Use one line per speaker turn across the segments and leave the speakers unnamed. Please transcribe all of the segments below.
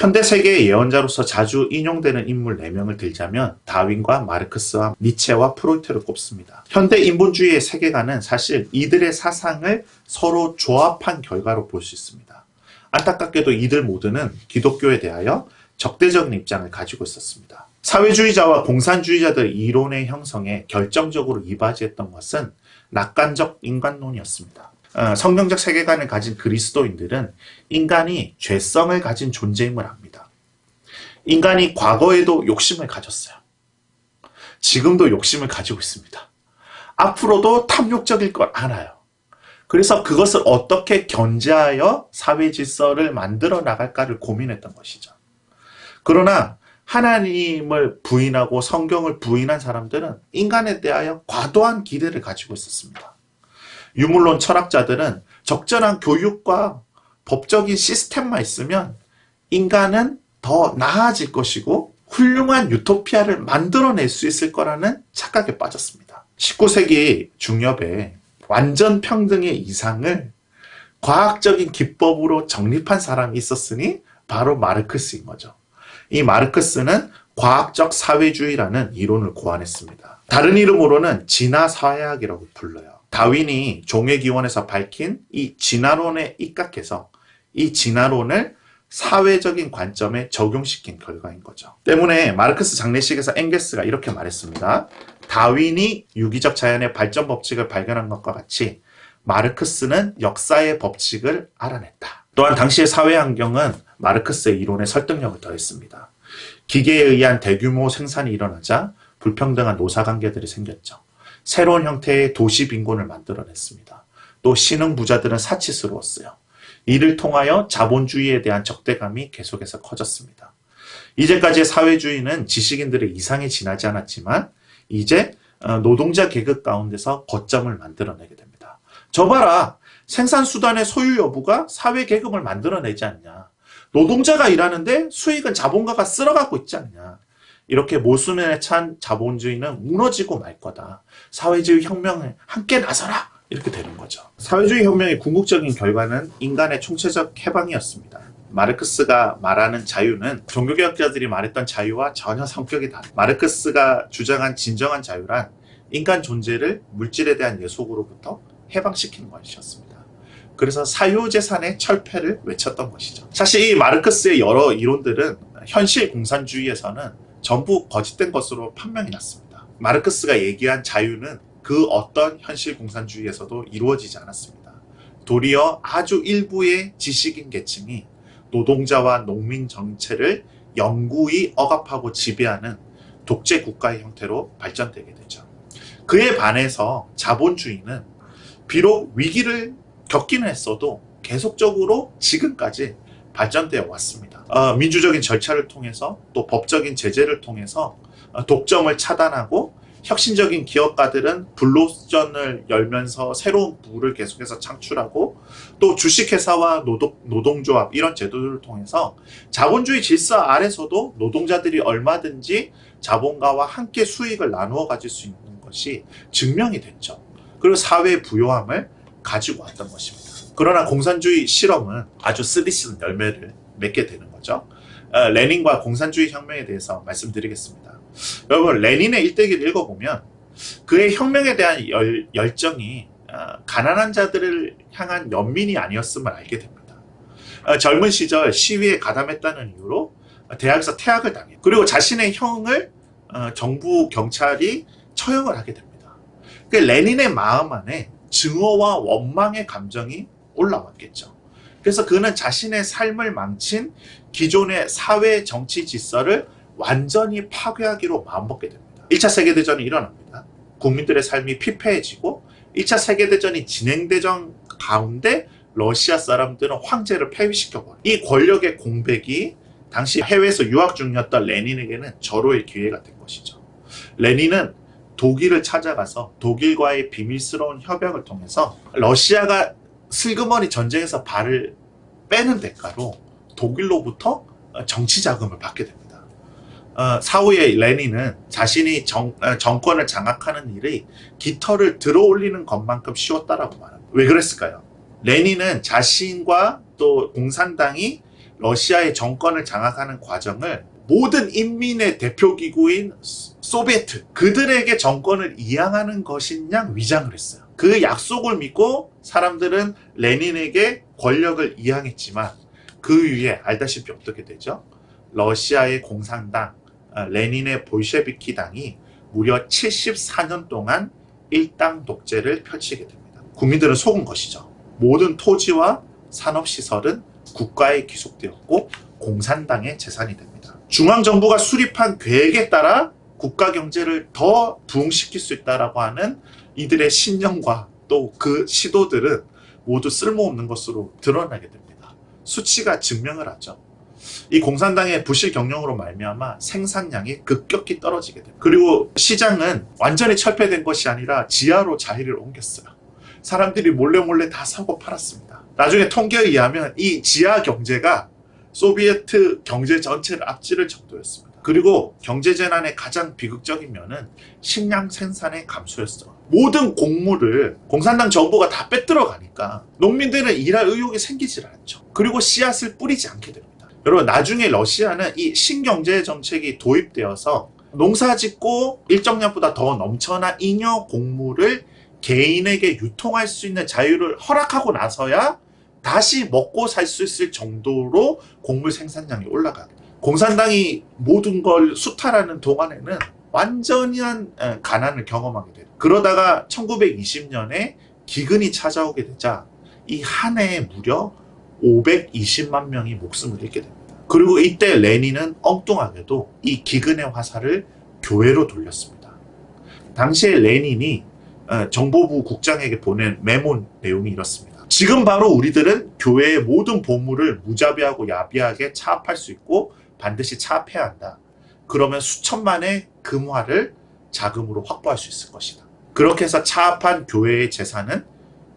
현대 세계의 예언자로서 자주 인용되는 인물 4명을 들자면 다윈과 마르크스와 니체와 프로이트를 꼽습니다. 현대 인본주의의 세계관은 사실 이들의 사상을 서로 조합한 결과로 볼 수 있습니다. 안타깝게도 이들 모두는 기독교에 대하여 적대적인 입장을 가지고 있었습니다. 사회주의자와 공산주의자들 이론의 형성에 결정적으로 이바지했던 것은 낙관적 인간론이었습니다. 성경적 세계관을 가진 그리스도인들은 인간이 죄성을 가진 존재임을 압니다. 인간이 과거에도 욕심을 가졌어요. 지금도 욕심을 가지고 있습니다. 앞으로도 탐욕적일 걸 알아요. 그래서 그것을 어떻게 견제하여 사회 질서를 만들어 나갈까를 고민했던 것이죠. 그러나 하나님을 부인하고 성경을 부인한 사람들은 인간에 대하여 과도한 기대를 가지고 있었습니다. 유물론 철학자들은 적절한 교육과 법적인 시스템만 있으면 인간은 더 나아질 것이고 훌륭한 유토피아를 만들어낼 수 있을 거라는 착각에 빠졌습니다. 19세기 중엽에 완전 평등의 이상을 과학적인 기법으로 정립한 사람이 있었으니 바로 마르크스인 거죠. 이 마르크스는 과학적 사회주의라는 이론을 고안했습니다. 다른 이름으로는 진화사회학이라고 불러요. 다윈이 종의기원에서 밝힌 이 진화론에 입각해서 이 진화론을 사회적인 관점에 적용시킨 결과인 거죠. 때문에 마르크스 장례식에서 엥겔스가 이렇게 말했습니다. 다윈이 유기적 자연의 발전 법칙을 발견한 것과 같이 마르크스는 역사의 법칙을 알아냈다. 또한 당시의 사회 환경은 마르크스의 이론에 설득력을 더했습니다. 기계에 의한 대규모 생산이 일어나자 불평등한 노사관계들이 생겼죠. 새로운 형태의 도시 빈곤을 만들어냈습니다. 또 신흥 부자들은 사치스러웠어요. 이를 통하여 자본주의에 대한 적대감이 계속해서 커졌습니다. 이제까지의 사회주의는 지식인들의 이상에 지나지 않았지만 이제 노동자 계급 가운데서 거점을 만들어내게 됩니다. 저 봐라! 생산수단의 소유 여부가 사회 계급을 만들어내지 않냐. 노동자가 일하는데 수익은 자본가가 쓸어가고 있지 않냐. 이렇게 모순에 찬 자본주의는 무너지고 말 거다. 사회주의 혁명에 함께 나서라! 이렇게 되는 거죠. 사회주의 혁명의 궁극적인 결과는 인간의 총체적 해방이었습니다. 마르크스가 말하는 자유는 종교개혁자들이 말했던 자유와 전혀 성격이 다릅니다. 마르크스가 주장한 진정한 자유란 인간 존재를 물질에 대한 예속으로부터 해방시키는 것이었습니다. 그래서 사유재산의 철폐를 외쳤던 것이죠. 사실 이 마르크스의 여러 이론들은 현실 공산주의에서는 전부 거짓된 것으로 판명이 났습니다. 마르크스가 얘기한 자유는 그 어떤 현실 공산주의에서도 이루어지지 않았습니다. 도리어 아주 일부의 지식인 계층이 노동자와 농민 정체를 영구히 억압하고 지배하는 독재 국가의 형태로 발전되게 되죠. 그에 반해서 자본주의는 비록 위기를 겪기는 했어도 계속적으로 지금까지 발전되어 왔습니다. 민주적인 절차를 통해서 또 법적인 제재를 통해서 독점을 차단하고 혁신적인 기업가들은 불로전을 열면서 새로운 부를 계속해서 창출하고 또 주식회사와 노동조합 이런 제도들을 통해서 자본주의 질서 아래서도 노동자들이 얼마든지 자본가와 함께 수익을 나누어 가질 수 있는 것이 증명이 됐죠. 그리고 사회의 부요함을 가지고 왔던 것입니다. 그러나 공산주의 실험은 아주 쓰디쓴 열매를 맺게 되는 거죠. 레닌과 공산주의 혁명에 대해서 말씀드리겠습니다. 여러분, 레닌의 일대기를 읽어보면 그의 혁명에 대한 열정이 가난한 자들을 향한 연민이 아니었음을 알게 됩니다. 젊은 시절 시위에 가담했다는 이유로 대학에서 퇴학을 당해요. 그리고 자신의 형을 정부 경찰이 처형을 하게 됩니다. 그 레닌의 마음 안에 증오와 원망의 감정이 올라왔겠죠. 그래서 그는 자신의 삶을 망친 기존의 사회 정치 질서를 완전히 파괴하기로 마음먹게 됩니다. 1차 세계대전이 일어납니다. 국민들의 삶이 피폐해지고 1차 세계대전이 진행되던 가운데 러시아 사람들은 황제를 폐위시켜버려요. 이 권력의 공백이 당시 해외에서 유학 중이었던 레닌에게는 절호의 기회가 된 것이죠. 레닌은 독일을 찾아가서 독일과의 비밀스러운 협약을 통해서 러시아가 슬그머니 전쟁에서 발을 빼는 대가로 독일로부터 정치 자금을 받게 됩니다. 사후에 레닌은 자신이 정권을 장악하는 일이 깃털을 들어올리는 것만큼 쉬웠다라고 말합니다. 왜 그랬을까요? 레닌은 자신과 또 공산당이 러시아의 정권을 장악하는 과정을 모든 인민의 대표기구인 소비에트, 그들에게 정권을 이양하는 것이냐 위장을 했어요. 그 약속을 믿고 사람들은 레닌에게 권력을 이양했지만 그 위에 알다시피 어떻게 되죠? 러시아의 공산당, 레닌의 볼셰비키 당이 무려 74년 동안 일당 독재를 펼치게 됩니다. 국민들은 속은 것이죠. 모든 토지와 산업시설은 국가에 귀속되었고 공산당의 재산이 됩니다. 중앙정부가 수립한 계획에 따라 국가 경제를 더 부흥시킬 수 있다고 하는 이들의 신념과 또 그 시도들은 모두 쓸모없는 것으로 드러나게 됩니다. 수치가 증명을 하죠. 이 공산당의 부실 경영으로 말미암아 생산량이 급격히 떨어지게 됩니다. 그리고 시장은 완전히 철폐된 것이 아니라 지하로 자리를 옮겼어요. 사람들이 몰래 다 사고 팔았습니다. 나중에 통계에 의하면 이 지하 경제가 소비에트 경제 전체를 앞지를 정도였습니다. 그리고 경제재난의 가장 비극적인 면은 식량 생산의 감소였어. 모든 곡물을 공산당 정부가 다 빼들어 가니까 농민들은 일할 의욕이 생기질 않죠. 그리고 씨앗을 뿌리지 않게 됩니다. 여러분, 나중에 러시아는 이 신경제 정책이 도입되어서 농사 짓고 일정량보다 더 넘쳐난 잉여 곡물을 개인에게 유통할 수 있는 자유를 허락하고 나서야 다시 먹고 살 수 있을 정도로 곡물 생산량이 올라가게 돼요. 공산당이 모든 걸 수탈하는 동안에는 완전한 가난을 경험하게 돼요. 그러다가 1920년에 기근이 찾아오게 되자 이 한 해에 무려 520만 명이 목숨을 잃게 됩니다. 그리고 이때 레닌은 엉뚱하게도 이 기근의 화살을 교회로 돌렸습니다. 당시에 레닌이 정보부 국장에게 보낸 메모 내용이 이렇습니다. 지금 바로 우리들은 교회의 모든 보물을 무자비하고 야비하게 차압할 수 있고 반드시 차압해야 한다. 그러면 수천만의 금화를 자금으로 확보할 수 있을 것이다. 그렇게 해서 차압한 교회의 재산은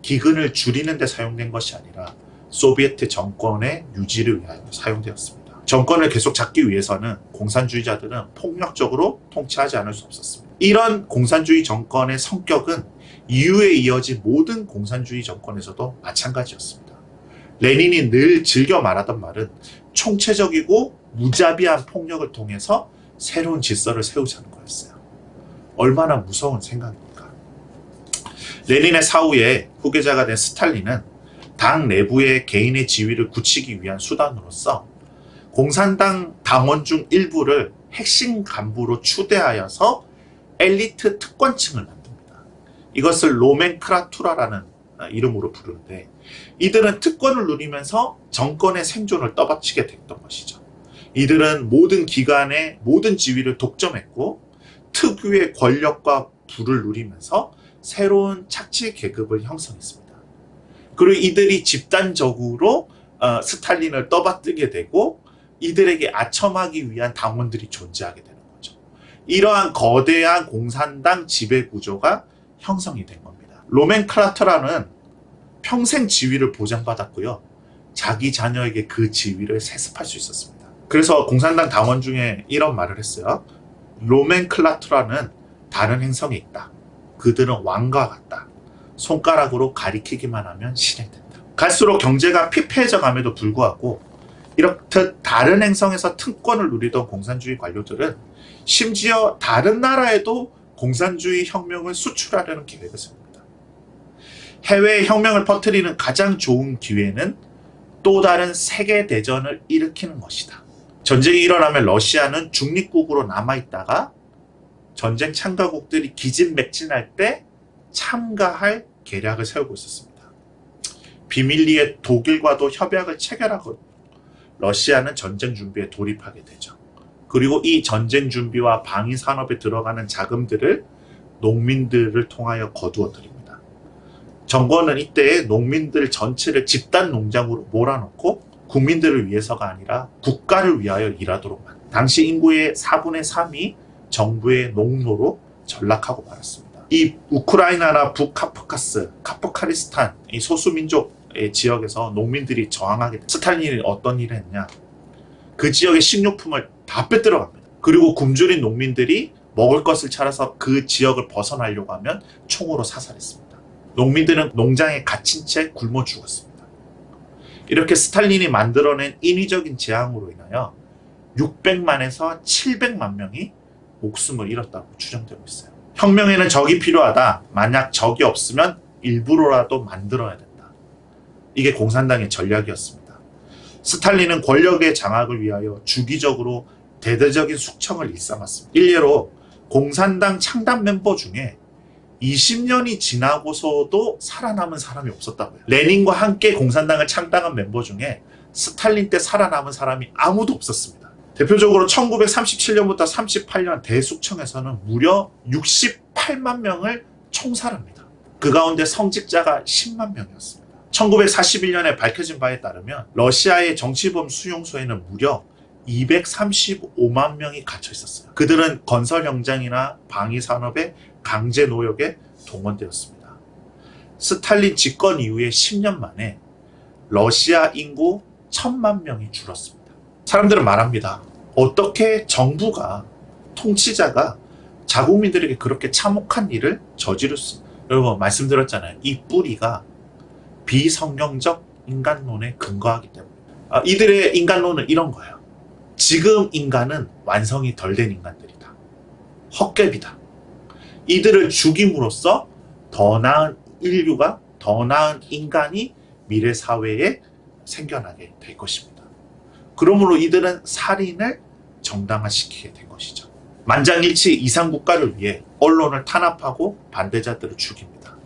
기근을 줄이는 데 사용된 것이 아니라 소비에트 정권의 유지를 위하여 사용되었습니다. 정권을 계속 잡기 위해서는 공산주의자들은 폭력적으로 통치하지 않을 수 없었습니다. 이런 공산주의 정권의 성격은 이후에 이어진 모든 공산주의 정권에서도 마찬가지였습니다. 레닌이 늘 즐겨 말하던 말은 총체적이고 무자비한 폭력을 통해서 새로운 질서를 세우자는 거였어요. 얼마나 무서운 생각입니까? 레닌의 사후에 후계자가 된 스탈린은 당 내부의 개인의 지위를 굳히기 위한 수단으로서 공산당 당원 중 일부를 핵심 간부로 추대하여서 엘리트 특권층을 만듭니다. 이것을 노멘크라투라라는 이름으로 부르는데 이들은 특권을 누리면서 정권의 생존을 떠받치게 됐던 것이죠. 이들은 모든 기관의 모든 지위를 독점했고 특유의 권력과 부를 누리면서 새로운 착취 계급을 형성했습니다. 그리고 이들이 집단적으로 스탈린을 떠받들게 되고 이들에게 아첨하기 위한 당원들이 존재하게 되는 거죠. 이러한 거대한 공산당 지배구조가 형성이 된 겁니다. 노멘클라투라는 평생 지위를 보장받았고요. 자기 자녀에게 그 지위를 세습할 수 있었습니다. 그래서 공산당 당원 중에 이런 말을 했어요. 노멘클라투라는 다른 행성이 있다. 그들은 왕과 같다. 손가락으로 가리키기만 하면 실행된다. 갈수록 경제가 피폐해져 감에도 불구하고 이렇듯 다른 행성에서 특권을 누리던 공산주의 관료들은 심지어 다른 나라에도 공산주의 혁명을 수출하려는 계획을 세웁니다. 해외에 혁명을 퍼뜨리는 가장 좋은 기회는 또 다른 세계대전을 일으키는 것이다. 전쟁이 일어나면 러시아는 중립국으로 남아있다가 전쟁 참가국들이 기진맥진할 때 참가할 계략을 세우고 있었습니다. 비밀리에 독일과도 협약을 체결하고 러시아는 전쟁 준비에 돌입하게 되죠. 그리고 이 전쟁 준비와 방위 산업에 들어가는 자금들을 농민들을 통하여 거두어 드립니다. 정권은 이때 농민들 전체를 집단 농장으로 몰아넣고 국민들을 위해서가 아니라 국가를 위하여 일하도록 합니다. 당시 인구의 4분의 3이 정부의 농노로 전락하고 말았습니다. 이 우크라이나나 북카프카스, 카프카리스탄 이 소수민족의 지역에서 농민들이 저항하게 됩니다. 스탈린이 어떤 일을 했냐? 그 지역의 식료품을 다 빼들어갑니다. 그리고 굶주린 농민들이 먹을 것을 찾아서 그 지역을 벗어나려고 하면 총으로 사살했습니다. 농민들은 농장에 갇힌 채 굶어 죽었습니다. 이렇게 스탈린이 만들어낸 인위적인 재앙으로 인하여 600만에서 700만 명이 목숨을 잃었다고 추정되고 있어요. 혁명에는 적이 필요하다. 만약 적이 없으면 일부러라도 만들어야 된다. 이게 공산당의 전략이었습니다. 스탈린은 권력의 장악을 위하여 주기적으로 대대적인 숙청을 일삼았습니다. 일례로 공산당 창당 멤버 중에 20년이 지나고서도 살아남은 사람이 없었다고요. 레닌과 함께 공산당을 창당한 멤버 중에 스탈린 때 살아남은 사람이 아무도 없었습니다. 대표적으로 1937년부터 38년 대숙청에서는 무려 68만 명을 총살합니다. 그 가운데 성직자가 10만 명이었습니다. 1941년에 밝혀진 바에 따르면 러시아의 정치범 수용소에는 무려 235만 명이 갇혀 있었어요. 그들은 건설 현장이나 방위 산업의 강제 노역에 동원되었습니다. 스탈린 집권 이후에 10년 만에 러시아 인구 1000만 명이 줄었습니다. 사람들은 말합니다. 어떻게 정부가, 통치자가 자국민들에게 그렇게 참혹한 일을 저지를 수, 여러분 말씀드렸잖아요. 이 뿌리가 비성경적 인간론에 근거하기 때문에. 이들의 인간론은 이런 거예요. 지금 인간은 완성이 덜 된 인간들이다. 헛개비다. 이들을 죽임으로써 더 나은 인류가, 더 나은 인간이 미래 사회에 생겨나게 될 것입니다. 그러므로 이들은 살인을 정당화시키게 된 것이죠. 만장일치 이상국가를 위해 언론을 탄압하고 반대자들을 죽입니다.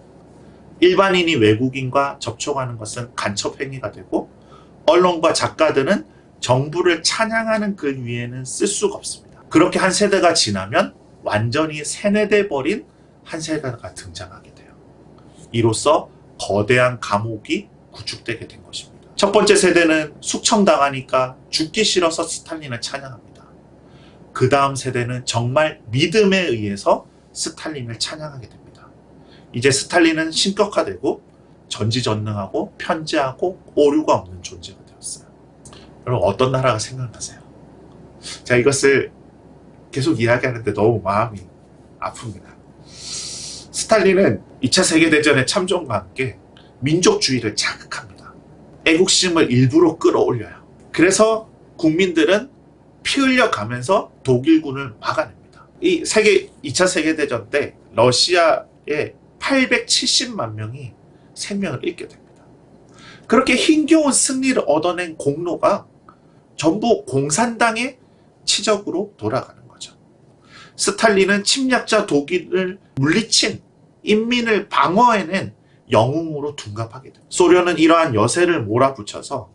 일반인이 외국인과 접촉하는 것은 간첩행위가 되고 언론과 작가들은 정부를 찬양하는 글 위에는 쓸 수가 없습니다. 그렇게 한 세대가 지나면 완전히 세뇌돼 버린 한 세대가 등장하게 돼요. 이로써 거대한 감옥이 구축되게 된 것입니다. 첫 번째 세대는 숙청당하니까 죽기 싫어서 스탈린을 찬양합니다. 그 다음 세대는 정말 믿음에 의해서 스탈린을 찬양하게 됩니다. 이제 스탈린은 신격화되고 전지전능하고 편재하고 오류가 없는 존재가 되었어요. 여러분 어떤 나라가 생각나세요? 자, 이것을 계속 이야기하는데 너무 마음이 아픕니다. 스탈린은 2차 세계대전의 참전과 함께 민족주의를 자극합니다. 애국심을 일부러 끌어올려요. 그래서 국민들은 피 흘려가면서 독일군을 막아냅니다. 이 2차 세계대전 때 러시아의 870만 명이 생명을 잃게 됩니다. 그렇게 힘겨운 승리를 얻어낸 공로가 전부 공산당의 치적으로 돌아가는 거죠. 스탈린은 침략자 독일을 물리친 인민을 방어해낸 영웅으로 둔갑하게 됩니다. 소련은 이러한 여세를 몰아붙여서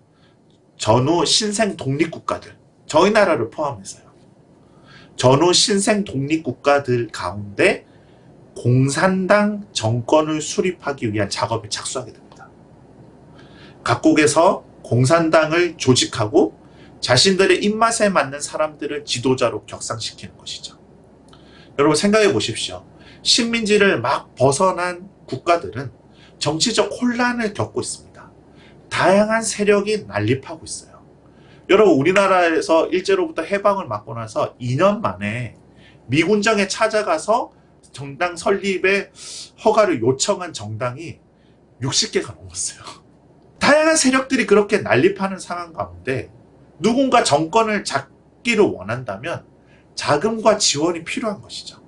전후 신생 독립국가들, 저희 나라를 포함해서요. 전후 신생 독립국가들 가운데 공산당 정권을 수립하기 위한 작업에 착수하게 됩니다. 각국에서 공산당을 조직하고 자신들의 입맛에 맞는 사람들을 지도자로 격상시키는 것이죠. 여러분 생각해 보십시오. 식민지를 막 벗어난 국가들은 정치적 혼란을 겪고 있습니다. 다양한 세력이 난립하고 있어요. 여러분 우리나라에서 일제로부터 해방을 맞고 나서 2년 만에 미군정에 찾아가서 정당 설립의 허가를 요청한 정당이 60개가 넘었어요. 다양한 세력들이 그렇게 난립하는 상황 가운데 누군가 정권을 잡기를 원한다면 자금과 지원이 필요한 것이죠.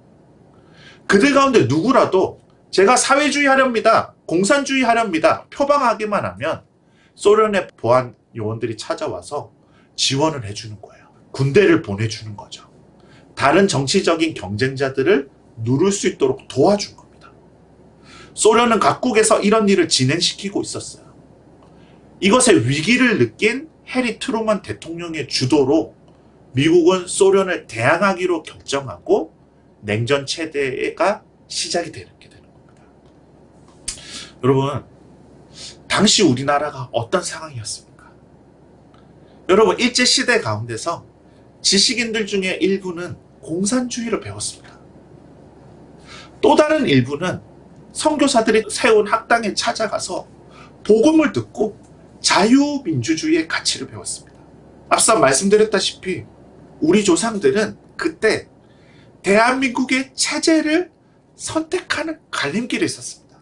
그들 가운데 누구라도 제가 사회주의 하렵니다, 공산주의 하렵니다 표방하기만 하면 소련의 보안 요원들이 찾아와서 지원을 해주는 거예요. 군대를 보내주는 거죠. 다른 정치적인 경쟁자들을 누를 수 있도록 도와준 겁니다. 소련은 각국에서 이런 일을 진행시키고 있었어요. 이것의 위기를 느낀 해리 트루먼 대통령의 주도로 미국은 소련을 대항하기로 결정하고 냉전 체제가 시작이 되게 되는 겁니다. 여러분, 당시 우리나라가 어떤 상황이었습니까? 여러분, 일제시대 가운데서 지식인들 중에 일부는 공산주의를 배웠습니다. 또 다른 일부는 선교사들이 세운 학당에 찾아가서 복음을 듣고 자유민주주의의 가치를 배웠습니다. 앞서 말씀드렸다시피 우리 조상들은 그때 대한민국의 체제를 선택하는 갈림길에 있었습니다.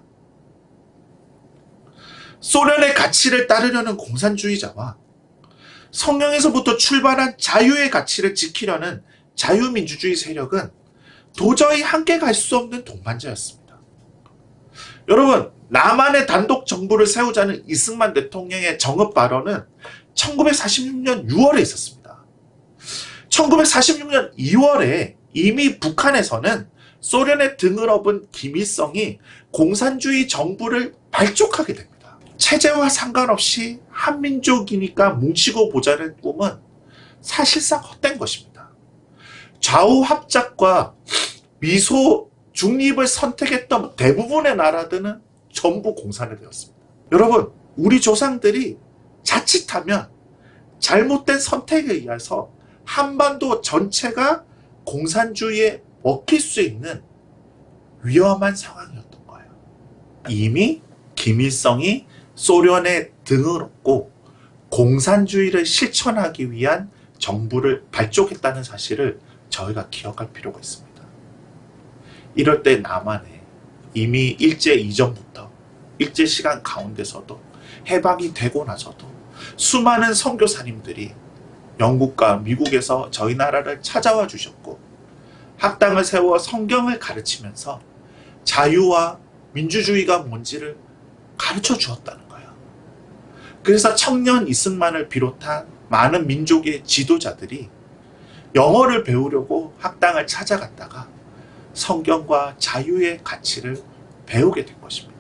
소련의 가치를 따르려는 공산주의자와 성령에서부터 출발한 자유의 가치를 지키려는 자유민주주의 세력은 도저히 함께 갈 수 없는 동반자였습니다. 여러분, 남한의 단독 정부를 세우자는 이승만 대통령의 정읍 발언은 1946년 6월에 있었습니다. 1946년 2월에 이미 북한에서는 소련의 등을 업은 김일성이 공산주의 정부를 발족하게 됩니다. 체제와 상관없이 한민족이니까 뭉치고 보자는 꿈은 사실상 헛된 것입니다. 좌우 합작과 미소 중립을 선택했던 대부분의 나라들은 전부 공산이 되었습니다. 여러분, 우리 조상들이 자칫하면 잘못된 선택에 의해서 한반도 전체가 공산주의에 먹힐 수 있는 위험한 상황이었던 거예요. 이미 김일성이 소련의 등을 업고 공산주의를 실천하기 위한 정부를 발족했다는 사실을 저희가 기억할 필요가 있습니다. 이럴 때 남한에 이미 일제 이전부터 일제 시간 가운데서도 해방이 되고 나서도 수많은 선교사님들이 영국과 미국에서 저희 나라를 찾아와 주셨고 학당을 세워 성경을 가르치면서 자유와 민주주의가 뭔지를 가르쳐 주었다는 거예요. 그래서 청년 이승만을 비롯한 많은 민족의 지도자들이 영어를 배우려고 학당을 찾아갔다가 성경과 자유의 가치를 배우게 된 것입니다.